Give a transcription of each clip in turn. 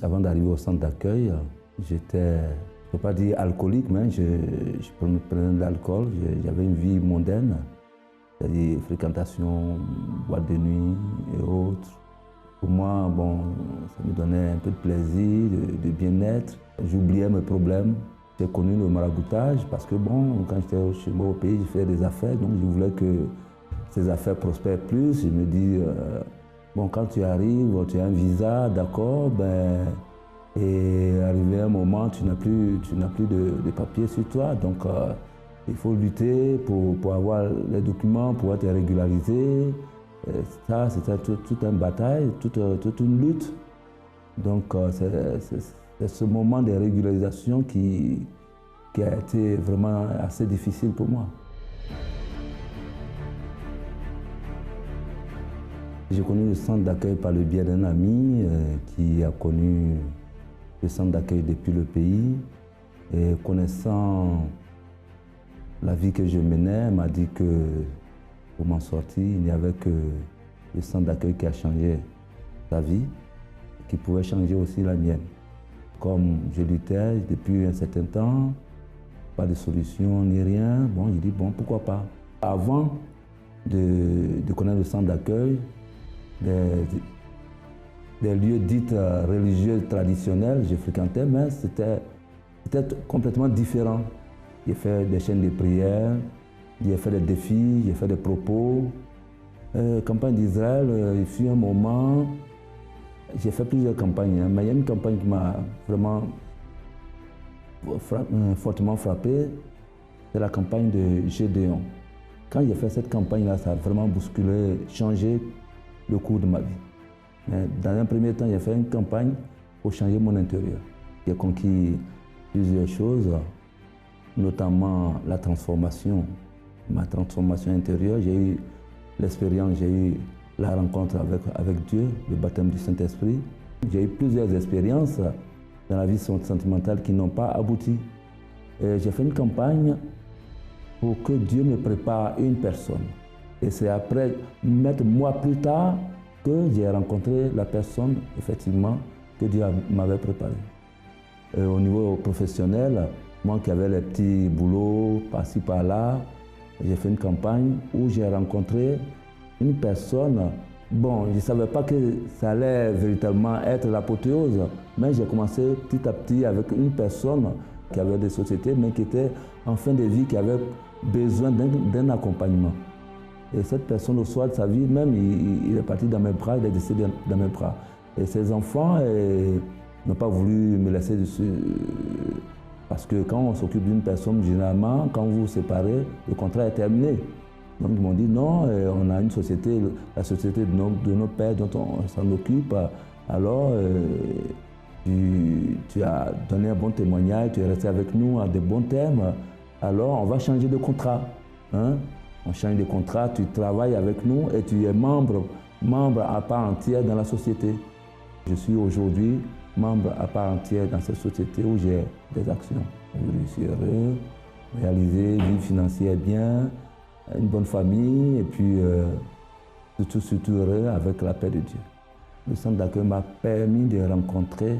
Avant d'arriver au centre d'accueil, j'étais, je ne peux pas dire alcoolique, mais je prenais de l'alcool. J'avais une vie mondaine, c'est-à-dire fréquentation, boîte de nuit et autres. Pour moi, bon, ça me donnait un peu de plaisir, de bien-être. J'oubliais mes problèmes. J'ai connu le maraboutage parce que, bon, quand j'étais chez moi au pays, je faisais des affaires, donc je voulais que ces affaires prospèrent plus. Je me dis, bon, quand tu arrives, tu as un visa, d'accord, ben, et arrivé un moment, tu n'as plus de papiers sur toi. Donc, il faut lutter pour avoir les documents, pour être régularisé. Ça, c'était toute une bataille, toute une lutte. Donc, c'est ce moment de régularisation qui a été vraiment assez difficile pour moi. J'ai connu le centre d'accueil par le biais d'un ami qui a connu le centre d'accueil depuis le pays. Et connaissant la vie que je menais, m'a dit que pour m'en sortir, il n'y avait que le centre d'accueil qui a changé sa vie, qui pouvait changer aussi la mienne. Comme je luttais depuis un certain temps, pas de solution ni rien, bon, j'ai dit bon, pourquoi pas. Avant de connaître le centre d'accueil, des lieux dits religieux traditionnels, je fréquentais, mais c'était complètement différent. J'ai fait des chaînes de prières, j'ai fait des défis, j'ai fait des propos. Campagne d'Israël, il fut un moment, j'ai fait plusieurs campagnes, mais il y a une campagne qui m'a vraiment fortement frappé, c'est la campagne de Gédéon. Quand j'ai fait cette campagne-là, ça a vraiment bousculé, changé le cours de ma vie. Mais dans un premier temps, j'ai fait une campagne pour changer mon intérieur. J'ai conquis plusieurs choses, notamment la transformation, ma transformation intérieure. J'ai eu l'expérience, j'ai eu la rencontre avec Dieu, le baptême du Saint-Esprit. J'ai eu plusieurs expériences dans la vie sentimentale qui n'ont pas abouti. J'ai fait une campagne pour que Dieu me prépare une personne. Et c'est après, 8 mois plus tard, que j'ai rencontré la personne, effectivement, que Dieu m'avait préparée. Au niveau professionnel, moi qui avais les petits boulots par-ci par-là, j'ai fait une campagne où j'ai rencontré une personne. Bon, je ne savais pas que ça allait véritablement être l'apothéose, mais j'ai commencé petit à petit avec une personne qui avait des sociétés, mais qui était en fin de vie, qui avait besoin d'un accompagnement. Et cette personne, au soir de sa vie, même, il est parti dans mes bras, il est décédé dans mes bras. Et ses enfants n'ont pas voulu me laisser dessus. Parce que quand on s'occupe d'une personne, généralement, quand vous vous séparez, le contrat est terminé. Donc ils m'ont dit non, on a une société, la société de nos pères dont on s'en occupe. Alors, tu as donné un bon témoignage, tu es resté avec nous à de bons termes. Alors, on va changer de contrat. Hein? On change de contrat, tu travailles avec nous et tu es membre à part entière dans la société. Je suis aujourd'hui membre à part entière dans cette société où j'ai des actions. Je suis heureux, réaliser une vie financière bien, une bonne famille et puis surtout heureux avec la paix de Dieu. Le centre d'accueil m'a permis de rencontrer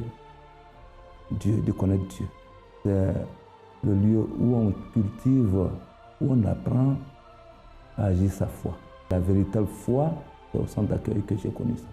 Dieu, de connaître Dieu. C'est le lieu où on cultive, où on apprend à agir sa foi. La véritable foi, c'est au centre d'accueil que j'ai connu ça.